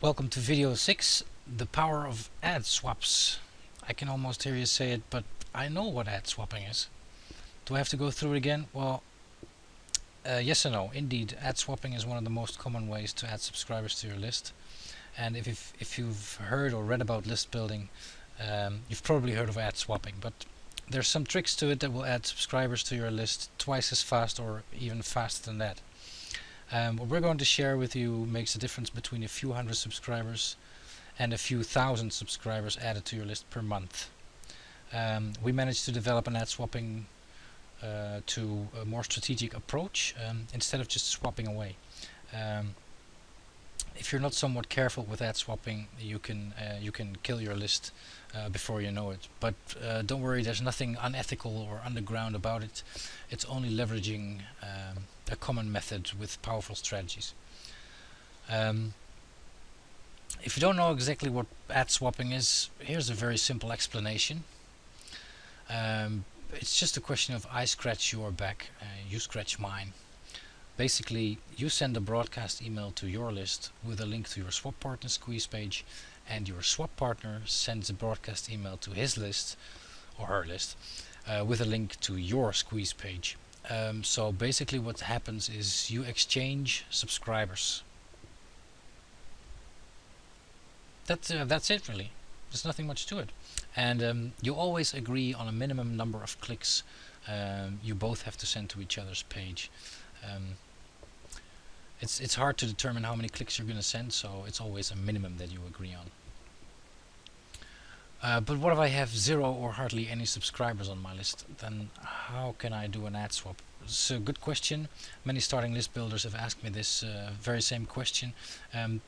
Welcome to video 6, the power of ad swaps. I can almost hear you say it, but I know what ad swapping is. Do I have to go through it again? Well, yes and no. Indeed, ad swapping is one of the most common ways to add subscribers to your list. And if you've heard or read about list building, you've probably heard of ad swapping, but there's some tricks to it that will add subscribers to your list twice as fast or even faster than that. What we're going to share with you makes a difference between a few hundred subscribers and a few thousand subscribers added to your list per month. We managed to develop an ad swapping to a more strategic approach instead of just swapping away. If you're not somewhat careful with ad swapping, you can kill your list before you know it. But don't worry, there's nothing unethical or underground about it. It's only leveraging a common method with powerful strategies. If you don't know exactly what ad swapping is, here's a very simple explanation. It's just a question of I scratch your back, you scratch mine. Basically, you send a broadcast email to your list with a link to your swap partner squeeze page, and your swap partner sends a broadcast email to his list or her list with a link to your squeeze page. So basically what happens is you exchange subscribers. That's it really. There's nothing much to it. And you always agree on a minimum number of clicks you both have to send to each other's page. It's hard to determine how many clicks you're going to send, so it's always a minimum that you agree on. But what if I have 0 or hardly any subscribers on my list? Then how can I do an ad swap? It's a good question. Many starting list builders have asked me this very same question.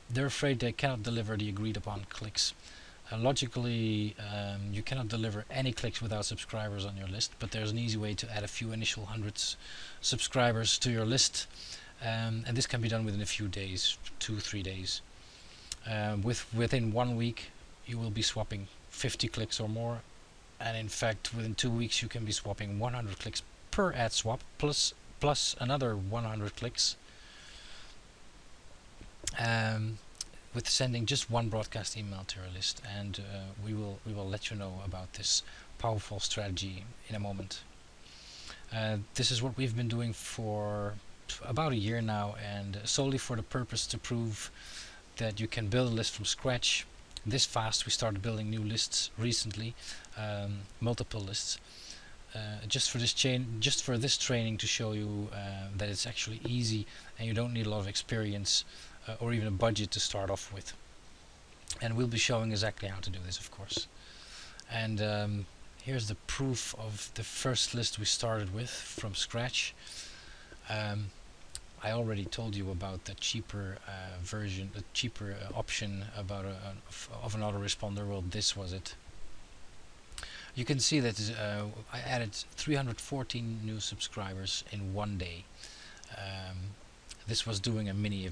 They're afraid they cannot deliver the agreed upon clicks. Logically, you cannot deliver any clicks without subscribers on your list, but there's an easy way to add a few initial hundreds subscribers to your list. And this can be done within a few days, 2-3 days. Within 1 week you will be swapping 50 clicks or more, and in fact within 2 weeks you can be swapping 100 clicks per ad swap plus another 100 clicks with sending just one broadcast email to your list. And we will let you know about this powerful strategy in a moment. This is what we've been doing for about a year now, and solely for the purpose to prove that you can build a list from scratch this fast. We started building new lists recently, multiple lists, just for this training to show you that it's actually easy and you don't need a lot of experience or even a budget to start off with. And we'll be showing exactly how to do this, of course. And here's the proof of the first list we started with from scratch. I already told you about the cheaper version, the cheaper option about of an autoresponder. Well, this was it. You can see that I added 314 new subscribers in 1 day. This was doing a mini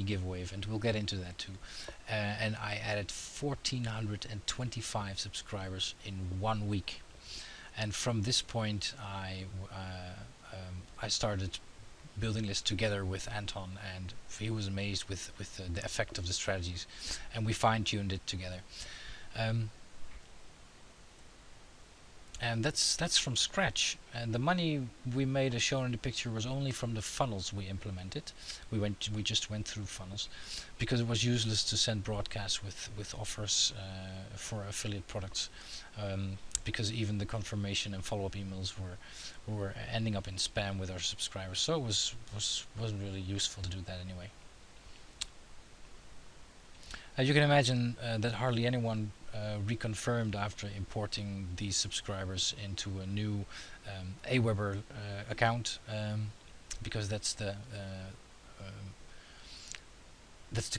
giveaway event. We'll get into that too. And I added 1,425 subscribers in 1 week. And from this point, I started building lists together with Anton, and he was amazed with the effect of the strategies, and we fine-tuned it together. And that's from scratch. And the money we made, as shown in the picture, was only from the funnels we implemented. We just went through funnels because it was useless to send broadcasts with offers for affiliate products, because even the confirmation and follow-up emails were ending up in spam with our subscribers. So it wasn't really useful to do that anyway. You can imagine that hardly anyone reconfirmed after importing these subscribers into a new Aweber account, because that's the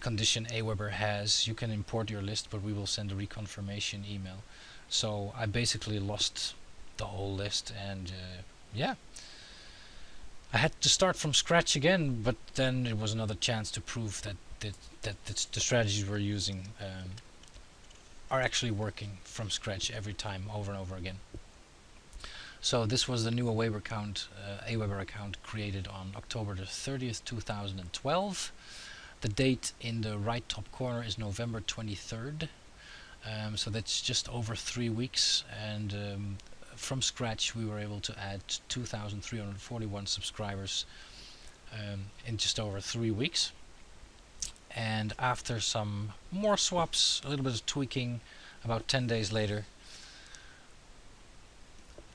condition Aweber has. You can import your list, but we will send a reconfirmation email. So I basically lost the whole list, and yeah, I had to start from scratch again. But then it was another chance to prove that the strategies we're using are actually working from scratch every time, over and over again. So this was the new Aweber account created on October the 30th, 2012. The date in the right top corner is November 23rd. So that's just over 3 weeks, and from scratch we were able to add 2,341 subscribers in just over 3 weeks. And after some more swaps, a little bit of tweaking, about 10 days later,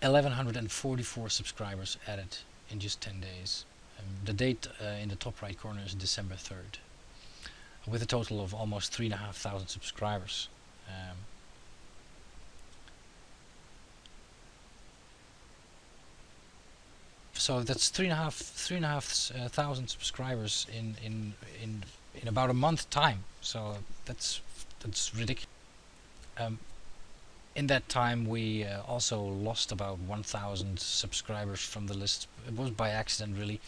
1,144 subscribers added in just 10 days. The date in the top right corner is December 3rd, with a total of almost 3,500 subscribers. So that's 3,500 subscribers in about a month time. So that's ridiculous. In that time, we also lost about 1,000 subscribers from the list. It was by accident, really.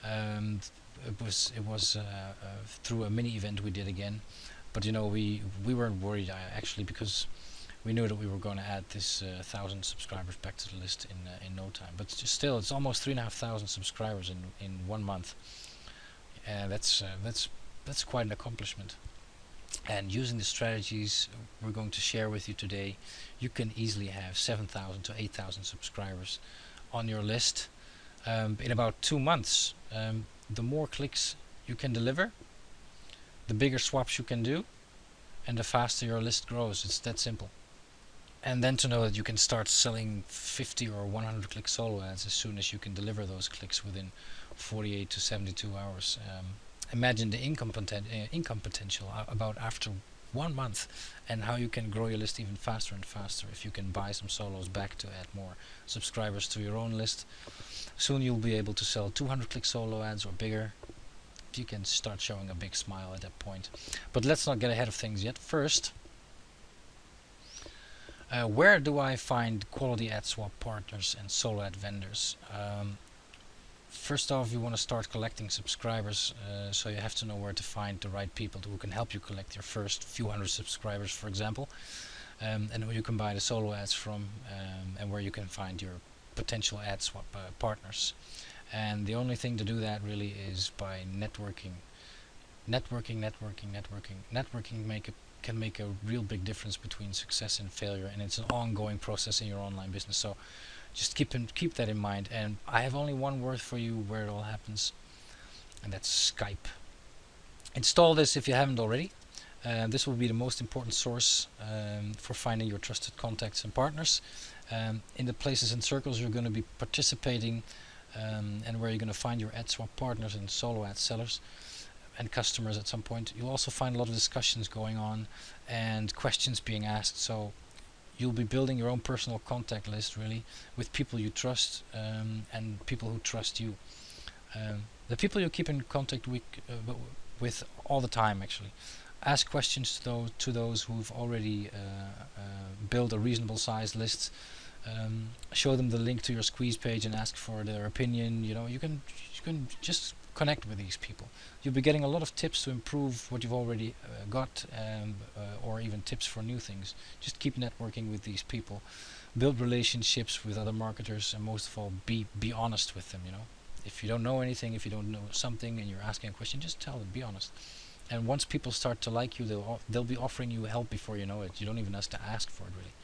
It was through a mini event we did again, but we weren't worried actually, because we knew that we were going to add this 1,000 subscribers back to the list in no time. But still, it's almost 3,500 subscribers in 1 month, and that's quite an accomplishment. And using the strategies we're going to share with you today, you can easily have 7,000 to 8,000 subscribers on your list in about 2 months. The more clicks you can deliver, the bigger swaps you can do, and the faster your list grows. It's that simple. And then to know that you can start selling 50 or 100 click solo ads as soon as you can deliver those clicks within 48 to 72 hours. Imagine the income potential about after 1 month, and how you can grow your list even faster and faster if you can buy some solos back to add more subscribers to your own list. Soon you'll be able to sell 200 click solo ads or bigger. You can start showing a big smile at that point. But let's not get ahead of things yet. First, where do I find quality ad swap partners and solo ad vendors? First off, you want to start collecting subscribers, so you have to know where to find the right people who can help you collect your first few hundred subscribers, for example, and where you can buy the solo ads from, and where you can find your potential ad swap partners. And the only thing to do that really is by networking. Networking can make a real big difference between success and failure, and it's an ongoing process in your online business. So just keep that in mind. And I have only one word for you where it all happens, and that's Skype. Install this if you haven't already. This will be the most important source for finding your trusted contacts and partners. In the places and circles you're going to be participating, and where you're going to find your ad swap partners and solo ad sellers and customers at some point, you'll also find a lot of discussions going on and questions being asked. So you'll be building your own personal contact list, really, with people you trust, and people who trust you. The people you keep in contact with all the time, actually. Ask questions to those who've already built a reasonable sized list. Show them the link to your squeeze page and ask for their opinion. You can just connect with these people. You'll be getting a lot of tips to improve what you've already got, or even tips for new things. Just keep networking with these people, build relationships with other marketers, and most of all, be honest with them. If you don't know anything, if you don't know something and you're asking a question, just tell them, be honest. And once people start to like you, they'll be offering you help before you know it. You don't even have to ask for it, really.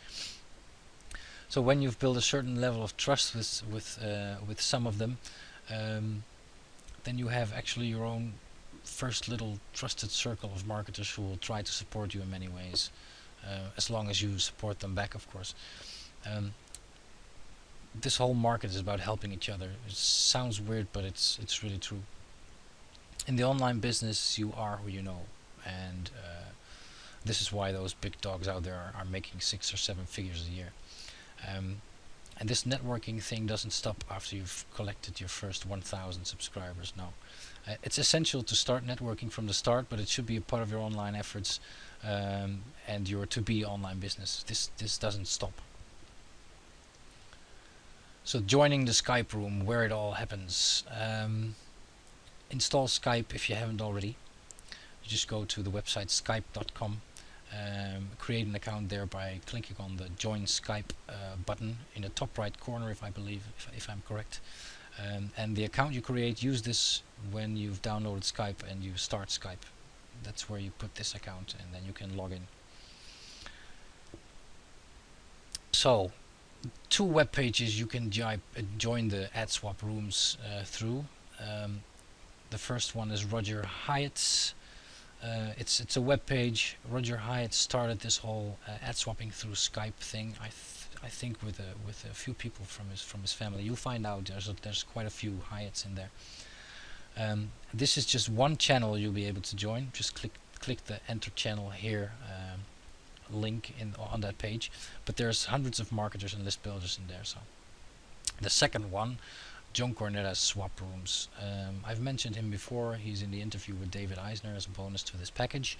So when you've built a certain level of trust with some of them, then you have actually your own first little trusted circle of marketers who will try to support you in many ways, as long as you support them back, of course. This whole market is about helping each other. It sounds weird, but it's really true. In the online business, you are who you know, and this is why those big dogs out there are making 6 or 7 figures a year. And this networking thing doesn't stop after you've collected your first 1,000 subscribers. No, it's essential to start networking from the start, but it should be a part of your online efforts and your to-be online business. This doesn't stop. So joining the Skype room, where it all happens. Install Skype if you haven't already. You just go to the website skype.com. Create an account there by clicking on the Join Skype button in the top right corner, if I'm correct. And the account you create, use this when you've downloaded Skype and you start Skype. That's where you put this account, and then you can log in. So, 2 web pages you can join the AdSwap rooms through. The first one is Roger Hyatt's. It's a web page. Roger Hyatt started this whole ad swapping through Skype thing. I think with a few people from his family. You'll find out there's quite a few Hyatts in there. This is just one channel you'll be able to join. Just click the enter channel here link on that page. But there's hundreds of marketers and list builders in there. So the second one, John Cornetta's Swap Rooms. I've mentioned him before. He's in the interview with David Eisner as a bonus to this package.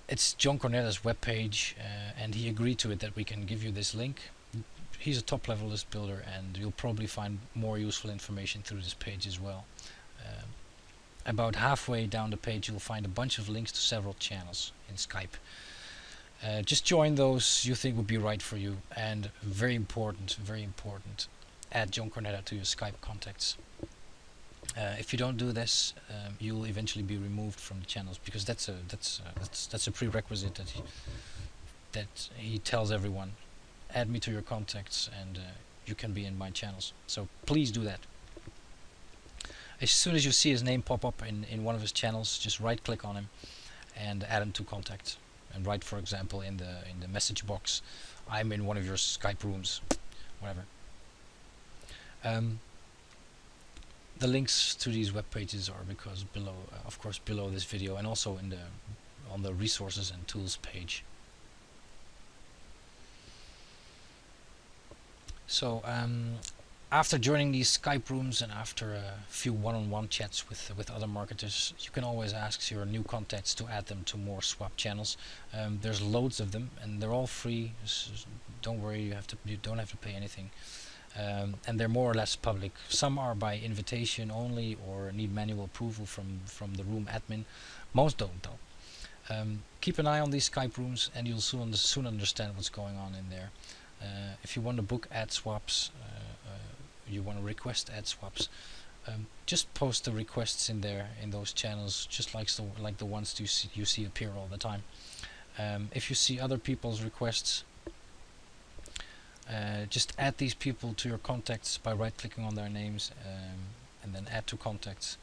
It's John Cornetta's webpage, and he agreed to it that we can give you this link. He's a top level list builder, and you'll probably find more useful information through this page as well. About halfway down the page you'll find a bunch of links to several channels in Skype. Just join those you think would be right for you, and very important, add John Cornetta to your Skype contacts. If you don't do this, you'll eventually be removed from the channels, because that's a prerequisite that he tells everyone. Add me to your contacts, and you can be in my channels. So please do that. As soon as you see his name pop up in one of his channels, just right-click on him and add him to contacts. And write, for example, in the message box, "I'm in one of your Skype rooms," whatever. The links to these web pages are of course, below this video, and also on the resources and tools page. So after joining these Skype rooms and after a few one-on-one chats with other marketers, you can always ask your new contacts to add them to more swap channels. There's loads of them, and they're all free. Don't worry, you don't have to pay anything. And they're more or less public. Some are by invitation only or need manual approval from the room admin. Most don't, though. Keep an eye on these Skype rooms, and you'll soon understand what's going on in there. If you want to book ad swaps, you want to request ad swaps, just post the requests in there in those channels, just like the ones you see appear all the time. If you see other people's requests, just add these people to your contacts by right-clicking on their names, and then add to contacts,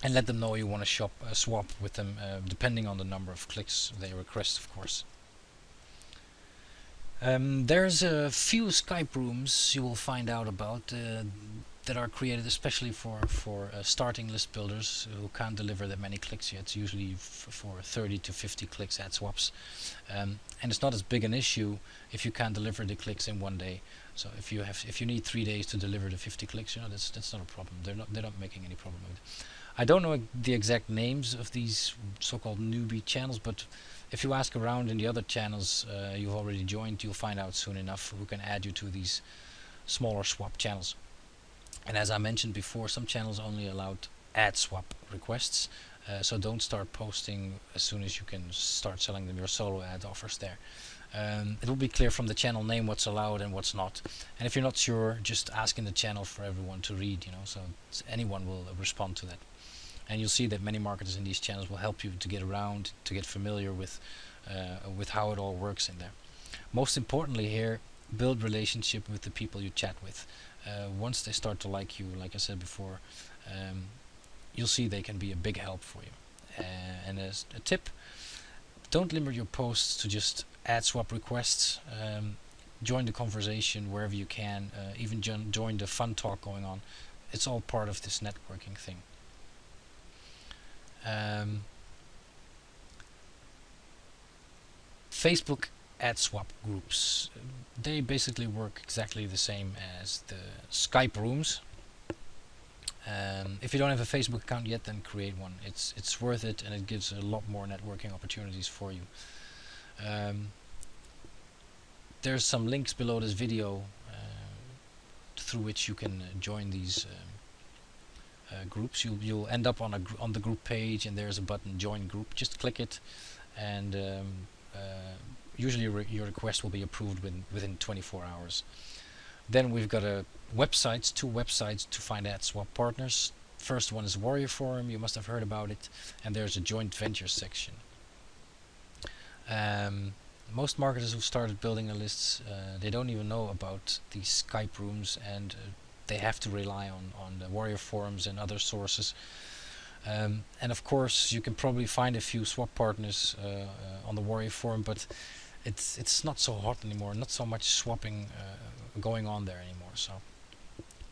and let them know you want to swap with them, depending on the number of clicks they request, of course. There's a few Skype rooms you will find out about that are created especially for starting list builders who can't deliver that many clicks yet. It's usually for 30 to 50 clicks ad swaps, and it's not as big an issue if you can't deliver the clicks in one day. So if you need 3 days to deliver the 50 clicks, that's not a problem. They're not making any problem with it. I don't know the exact names of these so-called newbie channels, but if you ask around in the other channels you've already joined, you'll find out soon enough who can add you to these smaller swap channels. And as I mentioned before, some channels only allowed ad swap requests, so don't start posting as soon as you can start selling them your solo ad offers there. It will be clear from the channel name what's allowed and what's not. And if you're not sure, just ask in the channel for everyone to read, so anyone will respond to that. And you'll see that many marketers in these channels will help you to get around, to get familiar with how it all works in there. Most importantly here, build relationship with the people you chat with. Once they start to like you, like I said before, you'll see they can be a big help for you. And as a tip, don't limit your posts to just ad swap requests. Join the conversation wherever you can, even join the fun talk going on. It's all part of this networking thing. Facebook ad swap groups, they basically work exactly the same as the Skype rooms. If you don't have a Facebook account yet, then create one. It's worth it, and it gives a lot more networking opportunities for you. There's some links below this video through which you can join these groups. You'll end up on the group page, and there's a button, join group. Just click it, and usually your request will be approved within 24 hours. Then we've got two websites to find ad swap partners. First one is Warrior Forum, you must have heard about it, and there's a joint venture section. Most marketers who've started building their lists, they don't even know about these Skype rooms, and they have to rely on the Warrior Forums and other sources. And of course, you can probably find a few swap partners on the Warrior Forum, but it's not so hot anymore. Not so much swapping going on there anymore. So,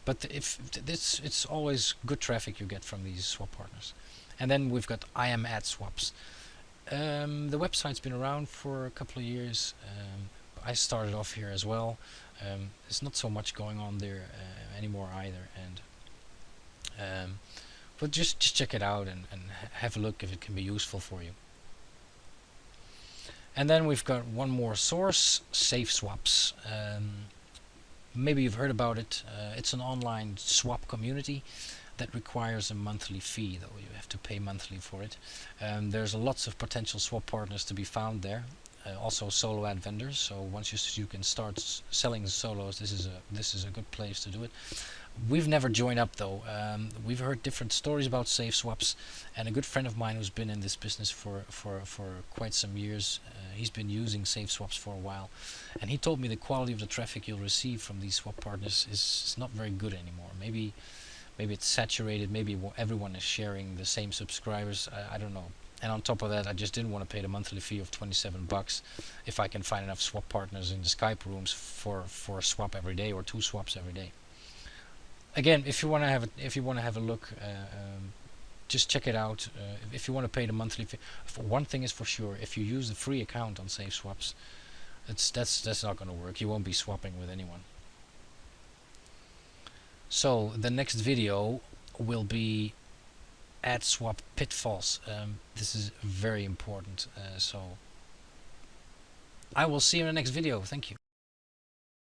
but it's always good traffic you get from these swap partners. And then we've got IMAdSwaps. The website's been around for a couple of years. I started off here as well. There's not so much going on there anymore either, and but just check it out and have a look if it can be useful for you. And then we've got one more source, SafeSwaps. Maybe you've heard about it. It's an online swap community that requires a monthly fee, though. You have to pay monthly for it. There's lots of potential swap partners to be found there. Also solo ad vendors. So once you can start selling solos, this is a good place to do it. We've never joined up though. We've heard different stories about SafeSwaps, and a good friend of mine who's been in this business for quite some years, he's been using SafeSwaps for a while, and he told me the quality of the traffic you'll receive from these swap partners is not very good anymore. Maybe it's saturated, maybe everyone is sharing the same subscribers, I don't know. And on top of that, I just didn't want to pay the monthly fee of $27 if I can find enough swap partners in the Skype rooms for a swap every day or 2 swaps every day. Again, if you want to have a look, just check it out. If you want to pay the monthly fee, one thing is for sure: if you use the free account on SafeSwaps, that's not going to work. You won't be swapping with anyone. So the next video will be ad swap pitfalls. This is very important. So I will see you in the next video. Thank you.